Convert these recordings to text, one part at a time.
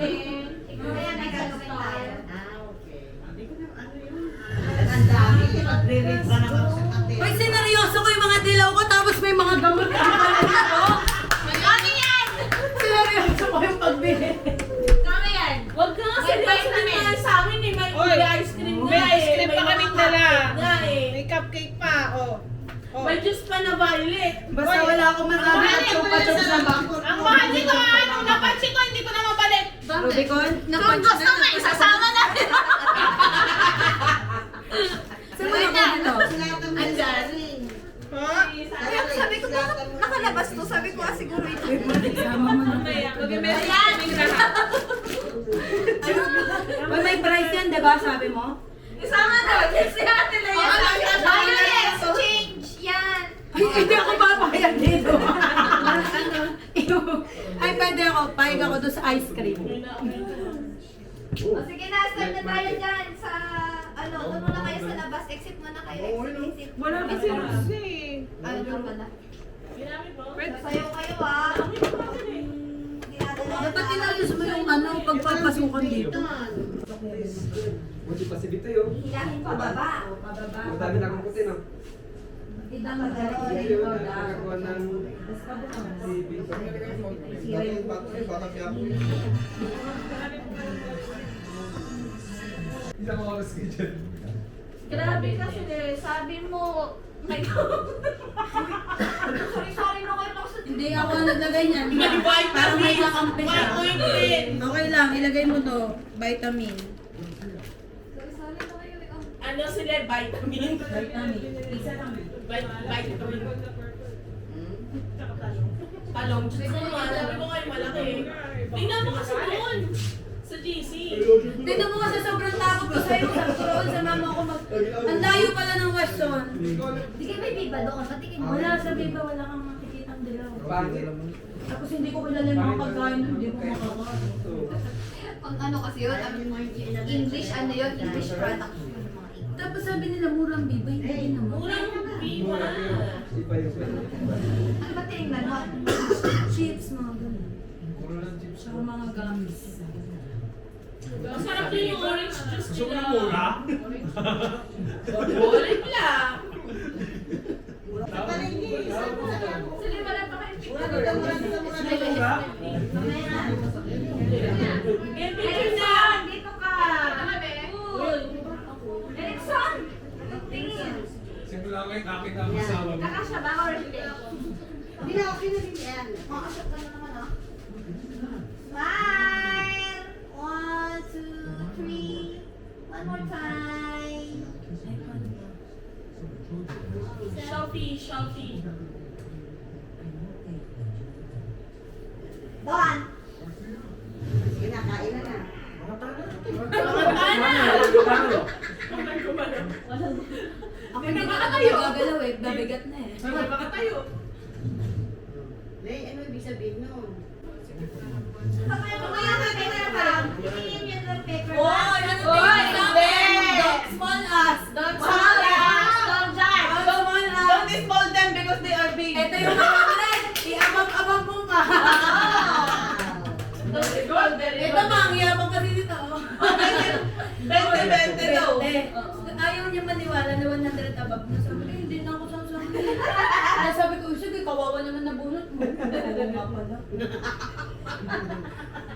Kaya nagkakaroon tayo. Okay. Hindi ko na ano yun. Ang dami. Mag-re-read pa naman sa ate. Hoy, sineryoso ko yung mga dilaw ko tapos may mga gamot na ako. Ano yan? Sineryoso ko yung pagbili. Kami yan. Huwag ka nga seryoso naman sa amin eh. May Oy, ice cream nga may eh. ice cream pa kaming dala. Nga eh. May cupcake pa, oh. Oh. May juice pa na violet. Basta wala akong masabi at chupa-chup sa bangko. Ang mahal nito, anong napansin ko, hindi ko na mabalik. Rubicon? Kung gusto mo, isasama natin. Saan mo na dito? Andyan. Ha? Kaya sabi ko, bakit nakalabas to? Sabi ko, siguro ito. Sama mo na. Kaya, mag-message Ayan. kaming lahat. Hoy, may price yan, diba? Sabi mo? Isama daw. Yes, si ate na yan. Yes, change. Yan. Ay, hindi ako papayag dito. Ay, pwede ako. Payag ako doon sa ice cream. O sige na, start na tayo dyan sa, ano, doon muna kayo sa labas. Exit muna kayo. Exit. Wala Kasi kasi. Ano doon pala? Ginami po. Sasayaw kayo ah. Dapat tinayos mo yung ano, pagpapasukan dito. Buti pa si Bito yun. Hihilahin pa baba. Ang dami na akong puti, no? Hindi na madali. Hindi yun, nakakakuha ng si Bito. Isang oras ka dyan. Grabe kasi sabi mo, may sorry no kayo sa Hindi ako naglagay niyan. May Parang may vitamins. kakampi siya. May ointment. Okay lang, ilagay mo to. Vitamin. sorry no kayo. Ano sila? Vitamin. Vitamin. Isa lang. Vitamin. Talong. Diyos ko nga. Sabi ko kayo malaki. Tingnan mo kasi doon. Sa GC. Tingnan mo kasi sobrang takot ko sa'yo. Sabi ko roon sa mama ko mag... Ang layo pala ng Weston. Di kayo may biba doon. Patikin mo. Wala, sabi ba wala kang makikita ang dilaw. Pangit. Tapos hindi ko kilala yung mga pagkain nun, hindi ko makakain. Ang ano kasi yun, English ano yun, English product yun. Mga English. Tapos sabi nila murang biba, hindi din naman. Murang biwa. Iba yung Ano ba tinignan mo? Chips, mga ganun. Saka mga gummies. Masarap din yung orange juice nila. Orange lang. Sige, wala pa kayo picture. Get picture na. Dito ka. Erickson! Tingin. Simula ko yung kakita ang asawa mo. Kakasya ba or hindi? Hindi na, okay na rin yan. Makasya ka na naman ah. Smile! 1, 2, 3. One more time. Shelfie, shelfie. Don! Sige na, kain na na. Ako hindi na ako gagalaw eh, babigat na eh. Baka tayo. Lay, ano ibig sabihin nun? Kamaya mo yung paper bag. Tingin yung paper bag. Oy, ano Oy, hindi! Dog small ass. Dog Small ass. Don't judge. Dog small ass. Don't spoil them because they are big. Ito yung mga red. Iabang-abang mo nga. Don't spoil them. Ito nga, ang yabang kasi dito. 20-20 daw. Ayaw niya maniwala na 100 above na. Sabi ko, hindi na ako sasabi. Kaya sabi ko, sige, kawawa naman na bunot mo. Oo nga pala.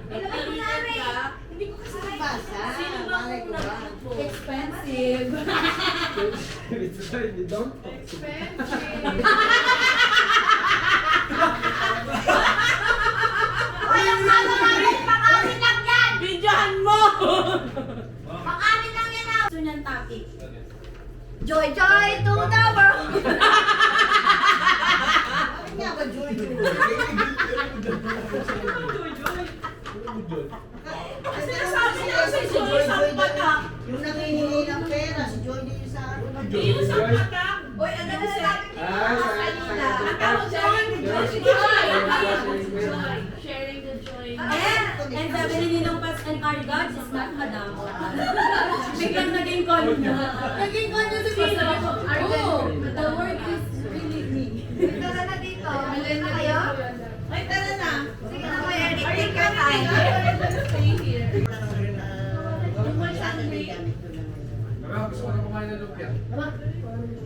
Ilagay mo na rin. Hindi ko kasi nabasa. Sino ba Malay ko ba? Expensive. It's time, you don't. Hoy, ang ano namin, pakanin lang yan. Videohan mo! Pakanin lang yan ah. Gusto niyang topic. Joy, joy to the world. Bakit nga ba, Joy? Kasi nasabi niya kasi si Joy sa patak. Yung nangihingi ng pera, si Joy din yung sa ano. Yung sa patak. Uy, ang ganda na namin kanina. Ang tawag doon, si Joy. Joy. Sharing the joy. And sabi ni Ninong Paz, and our God is not Madam. Biglang naging con na. Naging con na si Ninong. Oh, the word is really me. Tara na dito. Malin na kayo? Ay, tara na. Sige na kayo, Eric. Take your time. Stay here. Sana may gamit ko lang. Gusto ko na kumain ng lumpia.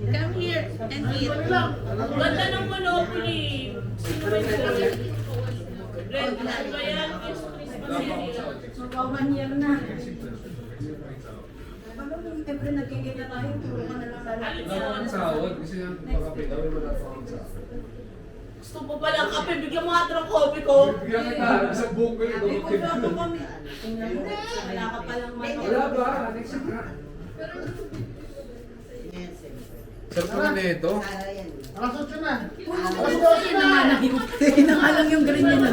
Come here and eat. Ganda ng Monopoly. Sino ba yun? Red, ano ba yan? Yes, Christmas area. Mag-1 year na. Siyempre nagkikita tayo, puro ka na lang lalaki. Wala ko ang sahod. Kasi yung pagkapit daw, wala ko ang sahod. Gusto mo pala ang kape, bigyan mo nga ng coffee ko. Bigyan kita, isang buong ko yung dumating. Wala ka palang manok. Wala ba? Next week na. Yes, sir. Sarap ko na ito. Sara yan. Yun na nga lang yung green niya.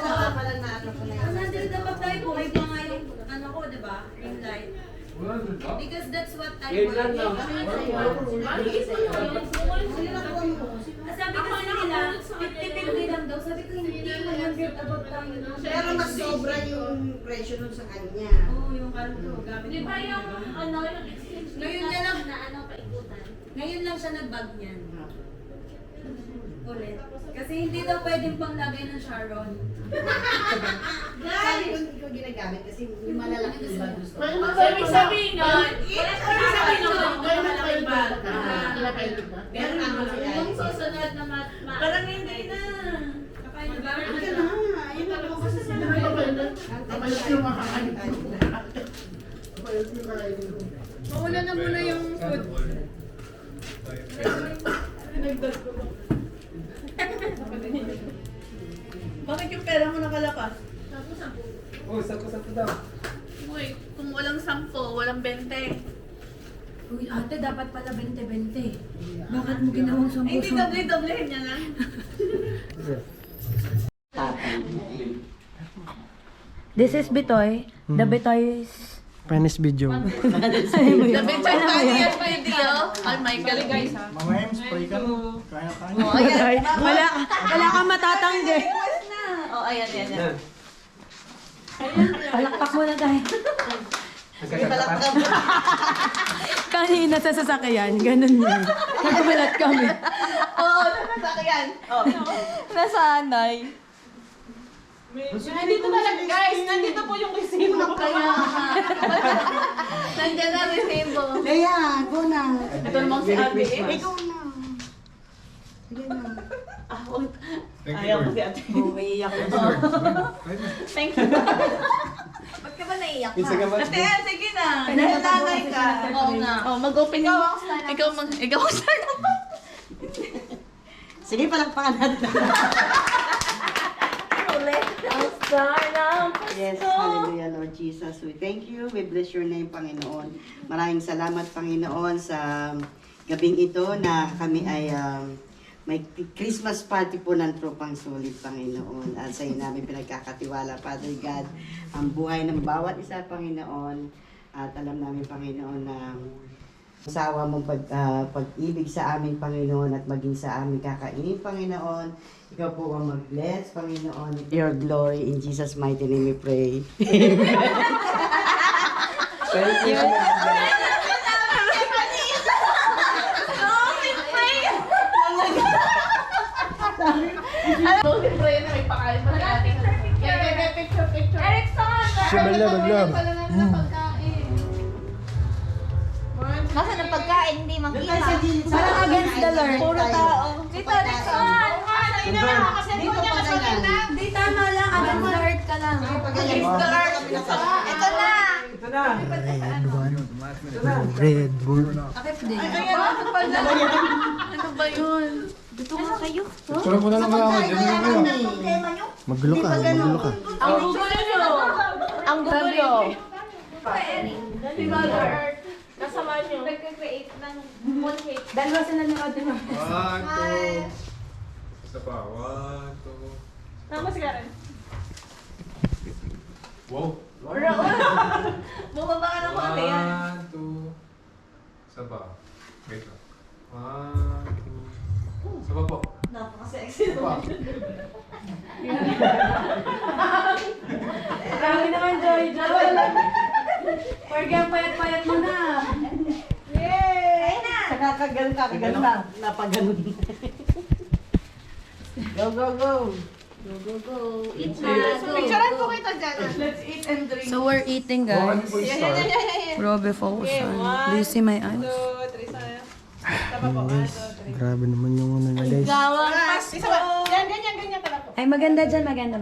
Saka pala na ano ko na yan. Nandito dapat tayo, buhay pa nga yung ano ko, di ba? Ring light. Wala doon ba? Because that's what I Ngayon lang want. lang. Sabi kasi nila, 50-50 lang daw. Sabi ko, hindi, 100 about tayo. Pero mas sobra yung presyo nun sa kanya. Oo, yung kanto, gamit Di ba yung ano, yung exchange Ngayon niya lang, na ano, paikutan? ngayon lang siya nag-bag niyan. Ulit. Kasi hindi daw pwedeng panglagay ng Sharon. Sabi ko hindi ko ginagamit kasi yung malalaki ba gusto ko. So, ibig sabihin nun, ibig sabihin nun, yung malaking bag. Pero ano siya? Yung susunod na Parang hindi na. Kakain na ba? Hindi na. Ayun na lang kasi sila. Mauna na muna yung food. Bakit yung pera mo nakalakas? Oh, sakto daw. Uy, kung walang 10, walang 20. Uy, ate, dapat pala 20-20. Bakit mo ginawang 10? Hindi doble niya na. This is Bitoy. The Bitoy is... Penis video. The picture funniest video. Oh my God, guys. Mamaya yung spray ka no. Kaya tayo. Wala kang matatanggi. Oh, ayan. Palakpak mo na tayo. Kanina sa sasakyan, ganun yun. Nagbalat kami. Oo, nasasakyan. Oh. Nasanay. Nandito na lang, guys. Nandito po yung resibo. Kaya nandiyan na resibo. Leia, go na. Ito namang si Ate. Ikaw na. Sige na. Ayaw ko si Ate. Umiiyak na. Thank you. Ba't ka ba naiyak Pizza ka ba? Ate, sige na. Nanay ka. Oo nga. Oh, mag-open ka. Ikaw ang start up. Sige, palakpakan natin. Yes, hallelujah, Lord Jesus. We thank you. We bless your name, Panginoon. Maraming salamat, Panginoon, sa gabing ito na kami ay may Christmas party po ng Tropang Sulit, Panginoon. At sa iyo namin pinagkakatiwala, Father God, ang buhay ng bawat isa, Panginoon. At alam namin, Panginoon, na sawa mong pag-ibig sa amin, Panginoon, at maging sa amin kakainin, Panginoon. Ikaw po ang mag-bless, Panginoon. Your glory, in Jesus' mighty name we pray. Thank you. Nasa ng pagkain, hindi makita. Parang against the Lord. Puro tao. Dito, Rexon! Hindi, tama lang. Against the earth ka lang. Ito na! Red Bull. Akit din. Ano ba yun? Dito nga kayo. Sarap mo na lang malaman. Yan lang kayo. Magulo ka. Ang gugulo nyo. Ang gugulo. Si Mother Earth. Kasama nyo. Nagka-create ng mooncake. Dalawa sila ni Ate Mama. 1, 2. Isa pa. 1, 2. Tama si Karen. Wow. Bumaba ka ng konti yan. 1, 2. Isa pa. Wait lang. 1, 2. Isa pa po. Napaka-sexy. Isa pa. Grabe naman, Joy. Porgy, ang payat-payat mo na. Sa kakaganon na. Napaganon. Go, go, go. Go, go, go. Eat na. Go, Picturean po go. kita dyan. Let's eat and drink. So we're eating, guys. Robe, focus on. Do you see my eyes? 2, 3, saya. Tama po. Guys, grabe naman yung ano na guys. Isa ba? Yan, ganyan pala po. Ay, maganda dyan. Maganda.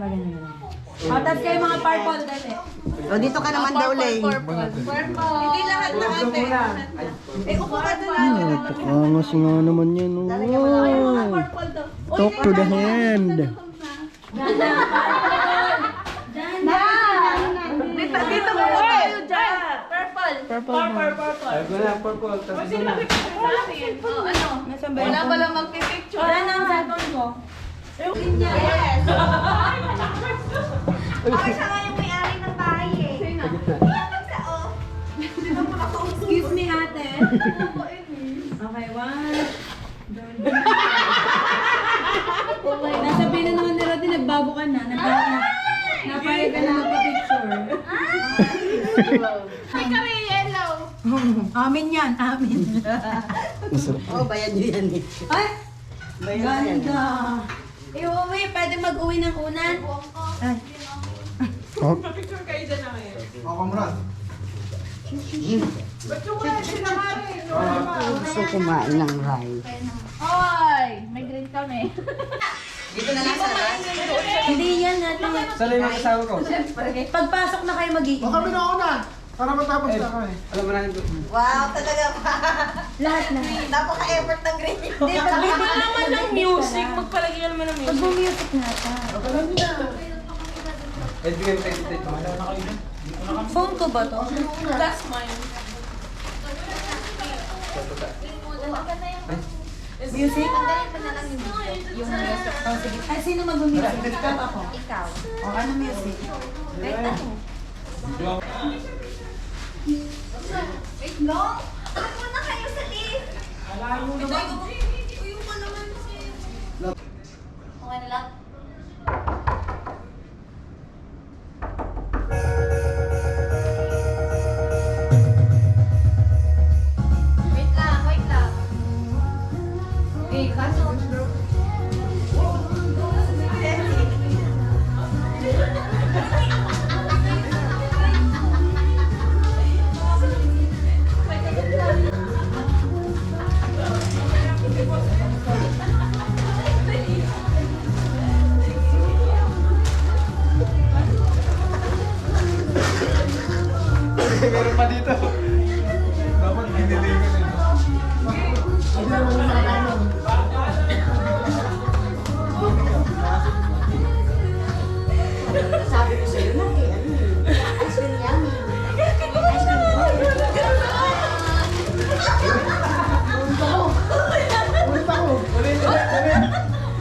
O, tapos kayo mga purple dali. O, dito ka naman daw, Lane. Hindi lahat na ate. Upo ka doon. Napakaangas nga naman yan. Wow. Talk to the hand. Dito mo tayo dyan. Purple na. Wala pa lang magpipicture. Wala na ang cellphone ko. Yes. Ay, siya nga yung may-ari ng bahay eh. Sino? Yan sa off. Excuse me, ate. Okay, one. Nasabi na naman ni Roddy, nagbago ka na. Napayag ka na magpa-picture. May kami yellow. Amin yan, amin. Oh, bayad nyo yan eh. Ay, Bayad yan. ganda. Iuwi, pwede mag-uwi ng unan. Ay, Oh, Picture kayo dyan na ngayon. Ako muna. Ba't yung wala sila kami? Gusto kumain ng rice. Oy, may green kami. hindi yan natin. saan yung kasama ko? Pagpasok na kayo mag-i. Kami na una. Para matapos na kami. Alam mo na yung Wow, talaga ba? Lahat na. Napaka-effort ng green. Hindi, pagbibigyan naman ng music, magpalagay ka naman ng Pag music na ta. Phone ko ba to? That's mine. Music? Tanggalin mo na lang yung music. Oh, sige. Ay, sino mag-music? Ikaw ako. Ikaw. O, ano music? Wait na. Wait long. Ano muna kayo sa lift? Uy, pa naman kasi. Okay na lang. Wait lang, wait lang. Eh, kaso. Meron pa dito. Dapat binili ko na. Sabi ko sa'yo na eh. Ice cream yummy. Ice cream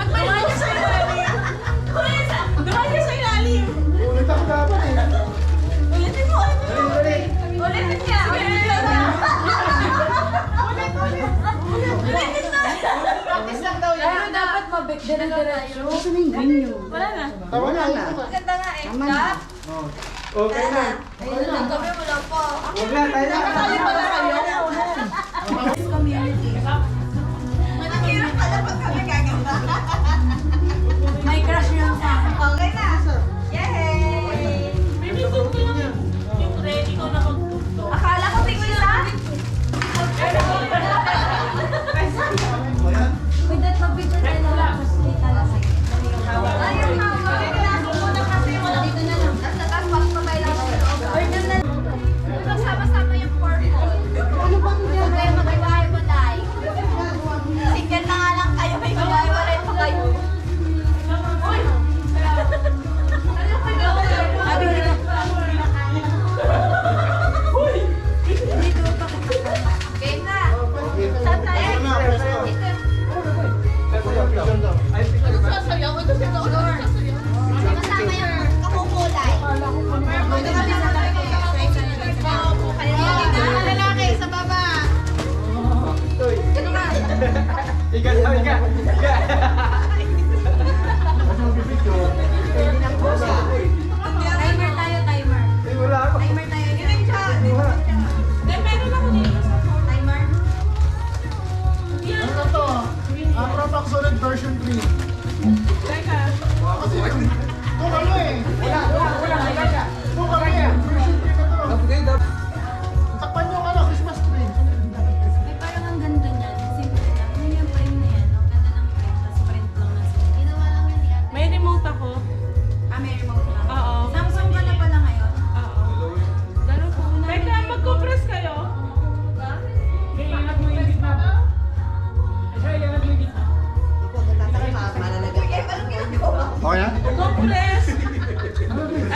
Dumaan niya sa ilalim. Dumaan niya sa ilalim. Ulit ako dapat eh. Ulitin mo. Ulitin niya. Ulitin niya. Practice lang daw yan. Pero dapat mabik-dire-diretso. Gusto na yung green yun. Wala na. Tama na. Maganda nga eh. Tama na. Okay na. Ayun lang kami, wala pa. Huwag na, tayo na. Pala kayo. Community. Mahirap pala pag kami gagawa. May crush lang sa akin. Okay na. Yay! Bibigyan ko lang yung ready ko na magtugtog. Akala ko tingwisa. With that, mag-picture tayo na lang. Tapos kita lang. Ayun na. Pinasok ko na kasi wala. Dito na lang. Nasa taas, pasok pa tayo lang sa loob. Or doon na. Sama-sama yung purple. Ano bang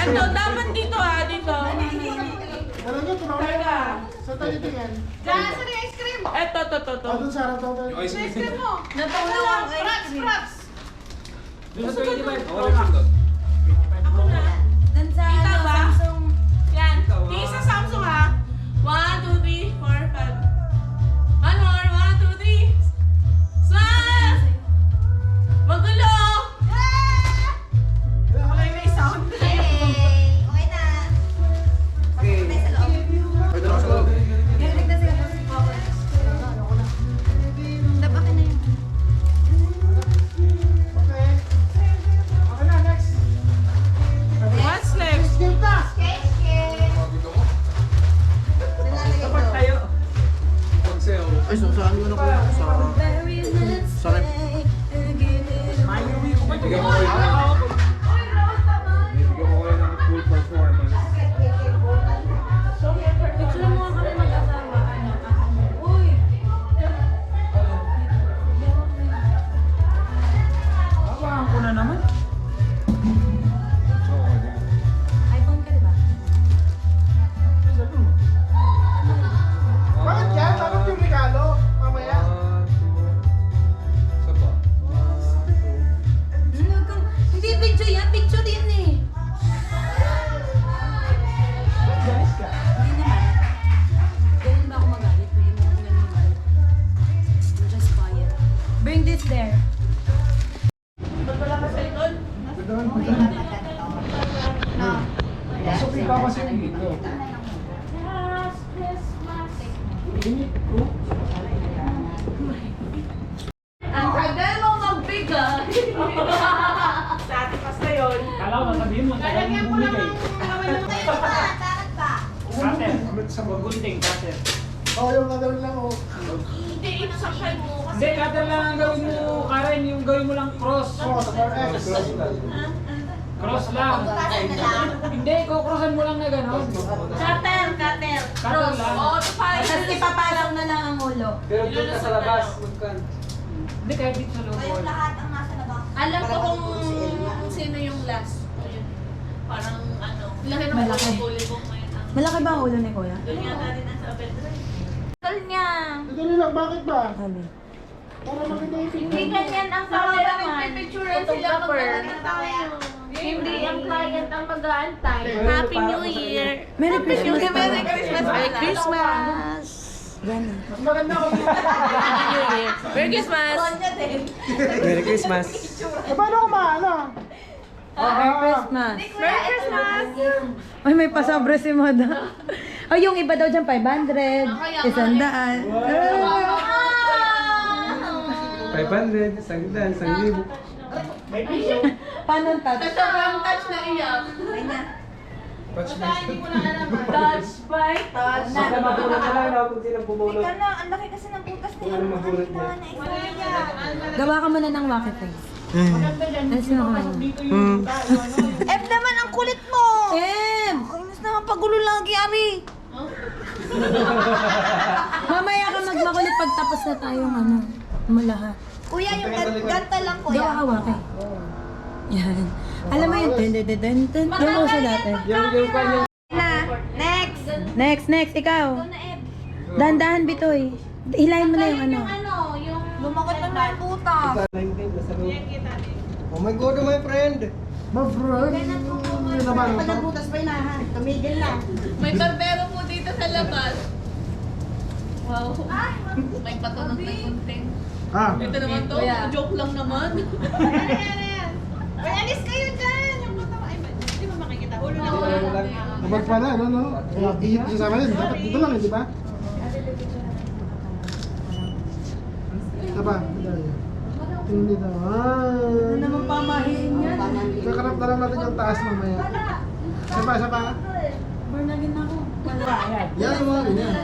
Ito, dapat dito dito. Ano nyo, tumawag ka. Sa tayo tingin. Diyan, sa ice cream. Ito, to. Doon sa harap daw tayo. Yung ice cream. Natulog ang ice cream. Doon sa 25. Ako lang doon. Dun sa Kita ba? Samsung. Yan. Tingin sa Samsung 1, 2, 3, 4, 5. One more. 1, 2, 3. Smile! Magulo! Okay, may sound. Hey, okay na. Pasok tayo sa loob. Pwede lang sa loob. Galing na sila sa power. Tapakin na yun. Okay. Okay na, next. What's next? Skip na. Cake, cake. Dito ko. Dapat tayo. Pag-sale. Ay, saan mo na ko sa rep. Bigyan ko kayo ng full performance. Picture mo kami mag-asawa. Uy! Abang ko na naman. iPhone ka, diba? Bakit yan? Bakit yung regalo? Mamaya. Isa pa. Hindi video yan, picture yan eh. Guys ka. Hindi naman. Ganun ba ako magalit? Hindi mo ako ganun magalit. I'm just quiet. Bring this there. Pasok ikaw kasi dito. Ang tagal mo magbigay. Sa ating basta yun. Kala ko sabihin mo, tagal mo bumigay. Bakit ba? Cutter. Sa bagunting, cutter. Oo, yung gagawin lang oh. Hindi, ito sa side mo. Hindi, cutter lang ang gawin mo, Karen. Yung gawin mo lang cross. Cross, X. Cross lang. Bukasan na lang. Hindi, kukrossan mo lang na gano'n. Cutter, cutter. Cutter lang. Oo, ito pa. Tapos ipapasok na lang ang ulo. Pero doon ka sa labas. Hindi, kahit dito sa loob. Kayong lahat ang nasa labas. Alam ko kung sino yung last. Ayun. Parang laki ng Malaki. ulo ko ngayon. Malaki ba ang ulo ni Kuya? Doon yata rin nasa bedroom. Tol niya. Dali lang, bakit ba? Sabi. Para makita yung Hindi picture. ganyan ang kameraman. Picturean sila Photographer. Hindi ang client ang mag-aantay. Happy New Year! Merry Christmas. Merry Christmas! Merry Christmas! Gana. Mas maganda ko. Happy New Year! Merry Christmas! Merry Christmas. Eh, paano ko maano? Merry Christmas. Merry Christmas! Ay, may pasobre si Moda. Oh, yung iba daw dyan, 500, 100. 500, 100, 1,000. May piso. Paano ang touch? Sobrang touch na iyak. Touch me. Touch by touch. Basta mapulot na lang na kung sino pumulot. Ika na, ang laki kasi ng butas Kung ano mahulot niya. Gawa ka muna ng wacky face. Tapos na ako. F naman, ang kulit mo! Em! Kainis naman pagulo lagi, Ari. Mamaya ka magmakulit pag tapos na tayong mo lahat. Kuya, yung ganta lang, kuya. Gawa ka wacky. Yan. Alam mo yun? Ten. Yung uso dati. Yung kanya. Na, next. Next, ikaw. Ito na, F. Dahan-dahan, Bitoy. Hilahin mo na yung ano. Lumakot na na yung butas. Oh my God, my friend. Ma-friend. Yun naman. Pagkabutas pa inahan. Tumigil lang. May barbero po dito sa labas. Wow. May patunog na kunting. Ah. Ito naman to. Joke lang naman. Uy, alis kayo dyan! Yung butas, ay, di ba makikita? Ulo na Abag pala, ano, no? Ihip yung sama yun. Dapat dito lang, di ba? Ito ba? Hindi na. Ano naman pamahiin yan? Kakarap na lang natin yung taas mamaya. Isa pa. Barnagin ako. Yan yung mga ganyan.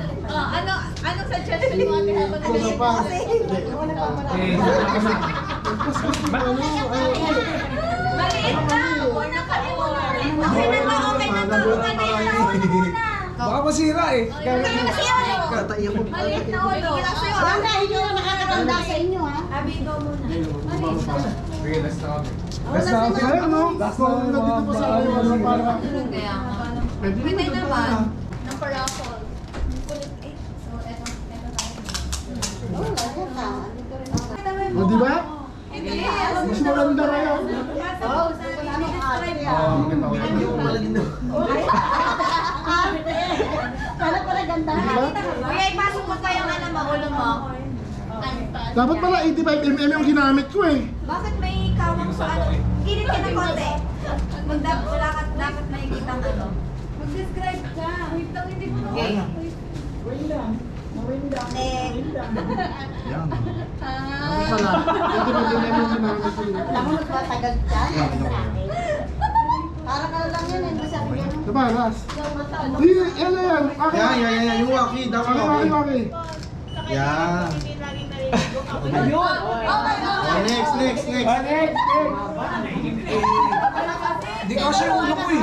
Ano suggestion mo ate habang Ano pa? Maliit na! Huwag na kayo. Okay na to, okay na to. Okay na yan. Baka masira eh. Maliit na ulo. Wala, hindi na nakakatanda sa inyo, ha? Abigo muna. Sige, last na kami. Last na kami. Ayun, no? Last na kami dito po sa akin. Para... Kaya nga. Pwede Pwede naman. naman. Ng paraffol. Kulit eh. So, eto tayo. O, di ba? Hindi. Mas maganda ngayon. Kala pala ganda. Kuya, ipasok mo pa yung ano mo, ulo mo. Dapat pala 85mm yung ginamit ko eh. Bakit may kawang sa ano? Kilit ka ng konti. Wala ka dapat makikita ang ano. Mag-describe ka. Wait lang, hindi mo. Okay. Yan. Dapat pala 85mm yung ginamit ko. Alam mo, nagtatagal ka. Parang ano lang yan, hindi sabi yan. Diba, last? Ikaw mata. Yan na yan. Yan. Yung waki. Dapat waki. Yan. Ayun! Next. Hindi kasi yung ulo ko eh.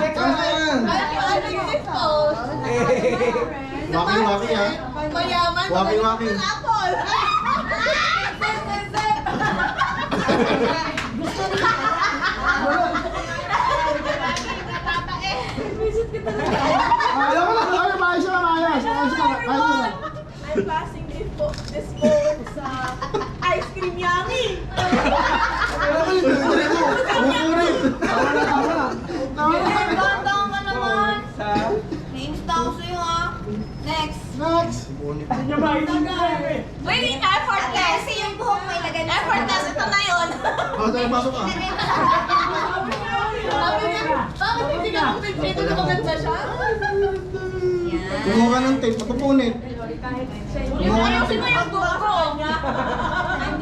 Waki ha. Mayaman. Waki. Alam mo lang. Ay, maayos ka. I'm passing this forward sa ice cream yummy. Ganda ka naman. Nainis na ako sa'yo ah. Next. Wait, effortless. Kasi yung buhok may lagay na. Effortless, ito na yun. Pasok ka. Bakit hindi ka kumipito na maganda siya? Yan. Kumuha ka ng tape, matupunit. Ayusin mo yung buhok ko. Ang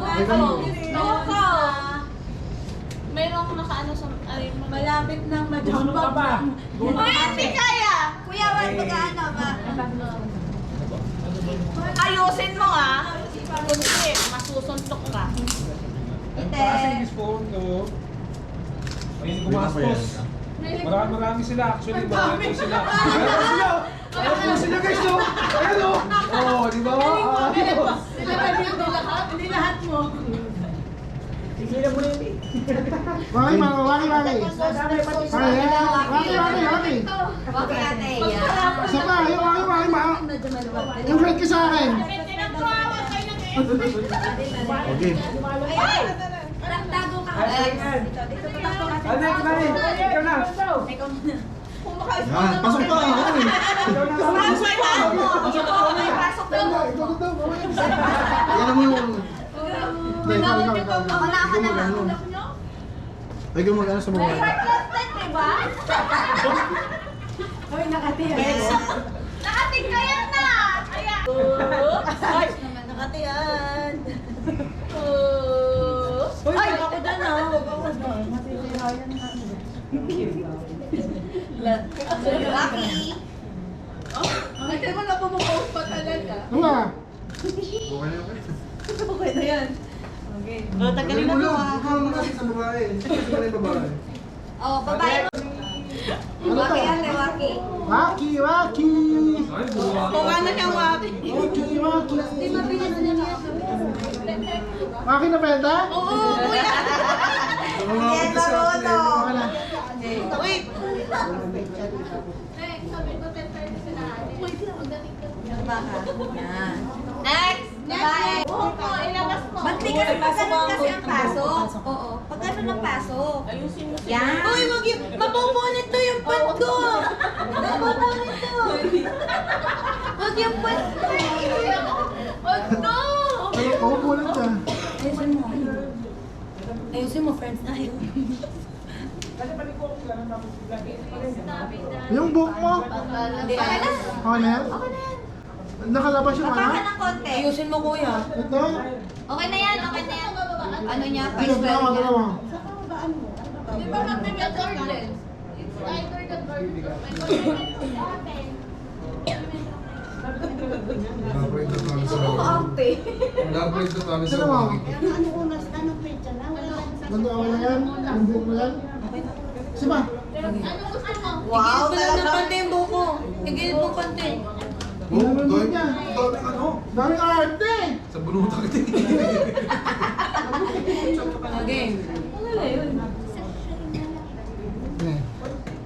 buhok ko. Mayroong nakaano sa... Malapit nang Ano majump. ka ba? Uy, hindi kaya! Kuya, wag mag-ano ba? Ayusin mo ah! Kasi masusuntok ka. Passing this phone to. Ayun, gumastos. Marami sila. Actually, marami sila. Ayun sila guys, no? Ayun, no? Oh, di ba? Hindi lahat mo. Tigilan mo na yun eh. Waki. Wag ate, yan. Isa pa, yung waki. Yung friend ka sa akin. Okay. Ay! Tago ka. Next, Manny. Ikaw na. Yan, pasok pa. Pasok mo. Yan naman yung... Ako na. Ay, gumagana sa mga. Heartless din, diba? Hoy, nakatiyan. Nakating ka yan na! Kaya... Ay, nakatiyan. Ay, ako dyan ah. Huwag ako dyan. Masisirayan na. Lucky. Hindi mo na pumupost pa talaga. Wala. Okay na yan. O, tagalin na to ah. Sa babae. Oh, babae mo. Waki ate, waki. Waki. Kuha na siyang wapi. Waki na benta? Oo, kuya. Yan, maroto. Wait. Yan. Next! Babae. Ba't di kasi pag ganun kasi ang pasok? Oo. Pag ganun ang pasok. Ayusin mo Yan. Uy, wag yun. Mapupunit to yung pan ko. Mapupunit to. Huwag yung pwede. Huwag to! Pumupulit ka. Ayusin mo. Ayusin mo, friends. Ayaw. Yung book mo. Okay na. Okay na yan? Okay na yan. Nakalabas yung Baba ano? ka ng konti. Ayusin mo, kuya. Ito? Okay na yan, okay na yan. Ano niya, Dito, vice dalawa. Di ba mag-mega garden? It's either the garden or Elaborate na tayo sa Oo, ate. Elaborate na tayo sa Dalawa. waki. Anong pizza na? Ganda ako na yan? Yung book mo yan? Siba? Ano gusto mo? Wow, Igilid mo lang ng konti yung buko. Igilid mo konti. Daming ano? Daming arte! Sa bunutan kita. Game. Yan.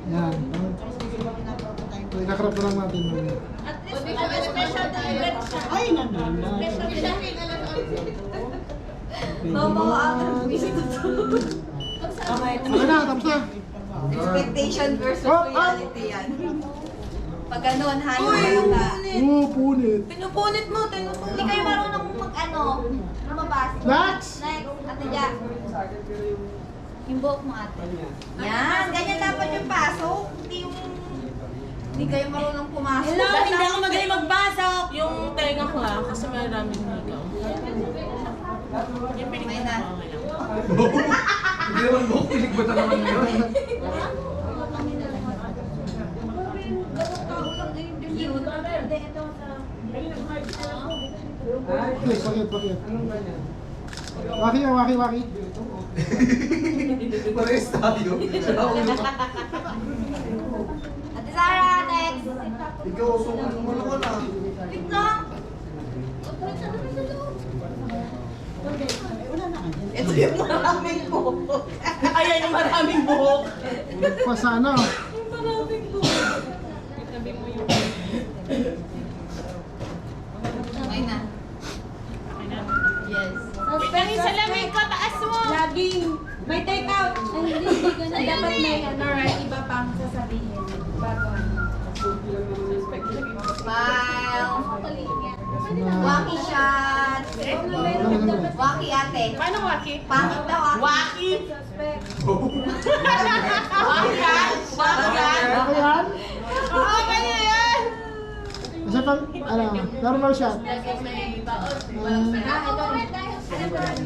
Yan. Ikakrap na lang natin mamaya. At least, special delivery siya. Ay, nanala. Special delivery na lang. Mama, ang visit to. Okay, Okay na, tapos na. Expectation versus Oh, reality yan. Pag ganun, hayo kayo ka. Punit. pinupunit mo, Hindi kayo marunong lumabas. Next! Next, Ate Jack. Yung buhok mo, ate. Yan, ganyan dapat yung pasok. Hindi kayo marunong pumasok. Hello, hindi ako magaling magpasok. Yung tenga ko ha, kasi maraming higaw. Yung May na. Hindi naman buhok, pinigbatan naman yun. Cute. Hindi, ito sa... Pakit. Waki yan, waki. Parehas tayo. Ate Sarah, next. Ikaw, sumunod mo na. Wait lang. Ito yung maraming buhok. Ayan yung maraming buhok. Pasana. Okay na. Yes. Pero yung salamin ko, taas mo. Laging may take out. Ay, hindi ganun. Dapat may ano, right? Iba pang sasabihin. Bago ano. Smile. Waki shot. Waki ate. Paano waki? Pangit daw ah. Waki? Suspect. Waki yan? Waki yan? Waki yan? Oo, kanya yan! Kasi pag, normal shot. Lagay may baon.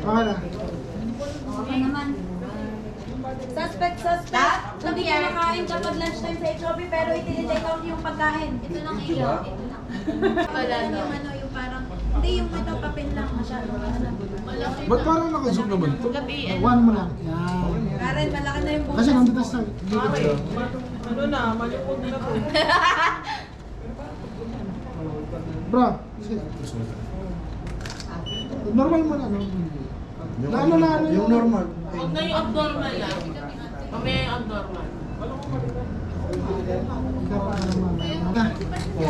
Okay na. Okay naman. Suspect. Hindi ka nakain kapag lunchtime sa HOP pero itinitake out yung pagkain. Ito lang ilaw. Ito lang. Wala yung ano, yung parang, hindi yung ito papel lang masyado. Malaki Ba't parang naka-zoom naman to? One mo lang. Yan. Karen, malaki na yung buhok. Kasi nandito sa gilid siya. Ano na, malikod na to. Bro, sige. Normal mo na, no? Ano? Yung normal. Huwag na yung abnormal lang. Mamaya yung abnormal.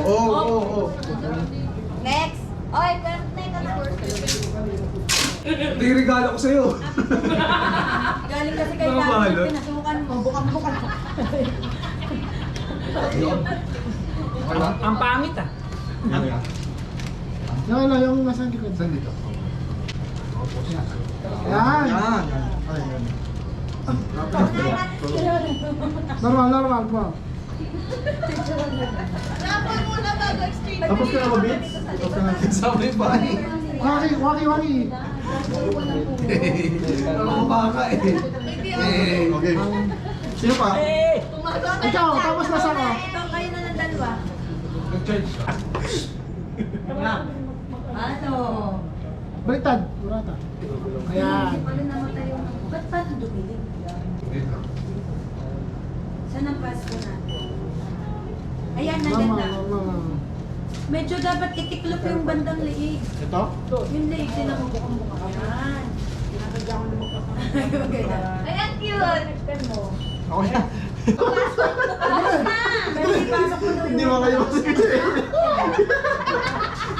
Oo. Next. Oy, pero take out Ito yung regalo ko sa'yo. Galing kasi kay Mga Karen, balot. pinasukan mo. Bukang-bukang. Ang pangit ah. Yung nasa likod. Saan dito? Yan. Normal, bro. Napol muna bago explain. Tapos ka na ba, Bits? Sabi pa eh. Waki. Ako baka eh. Okay. Sino pa? Ikaw, tapos nasa ka. Ito, kayo na ng dalawa. Nag-charge ka. Ano? Baliktad. Murata. Ayan. Wala namatay yung... Ba't paano dumilig? Dito. Saan ang pasko natin? Ayan, Mama. naganda. Medyo dapat itiklop yung bandang liig. Ito? Yung liig din ako bukang-bukang. Yan. Okay na. Ay, ang cute. Ako yan. Tapos na. Pero ipasok mo daw Hindi mo kayo masakit.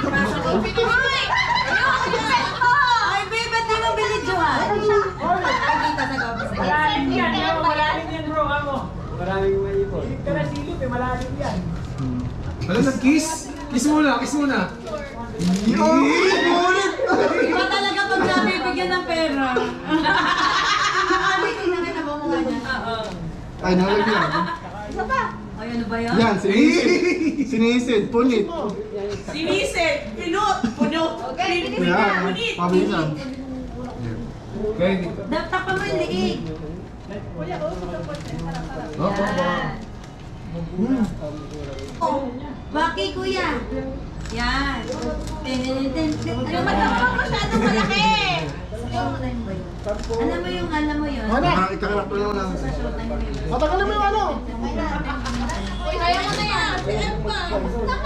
Ipasok mo. Hoy! Ayoko yung cellphone! Ay, babe, ba't di mo binidyohan? Pagkita sa gabi sa Malalim yan, bro. Malalim yan bro, ako. Maraming maipon. Hindi ka na silip eh, malalim yan. Alam, nag-kiss? Kiss muna. Iba talaga pag nabibigyan ng pera. Kami ko na nga mukha niya. Oo. Ay, nalagyan. Isa pa. Ay, ano ba yan? Yan, sinisid. Punit. Sinisid! Pinut! Punot! Okay, bilis Yan, na. pabilisan. Okay, dito. Tapa mo yung liig. Oh, Waki, kuya. Yan. Yung matapang masyadong malaki. Alam mo yun? Ano? Ikakarap na lang. Sa showtime mo yun. Patagalin mo yung ano? Uy, kaya mo na yan.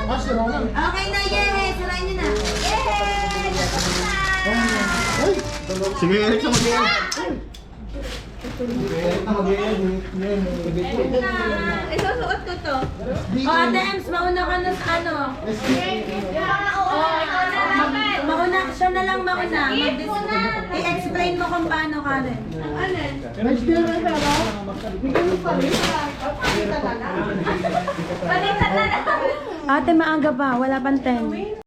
Ah, sira na. Okay na, yay! Sarayin niyo na. Yay! Tapos na. Ay! Sige, Eric na mag-edit. Isusuot ko to. O, Ate Ems, mauna ka na sa ano. Mauna, siya na lang mauna. I-explain mo kung paano, Karen. Ate, maaga pa. Wala pang 10.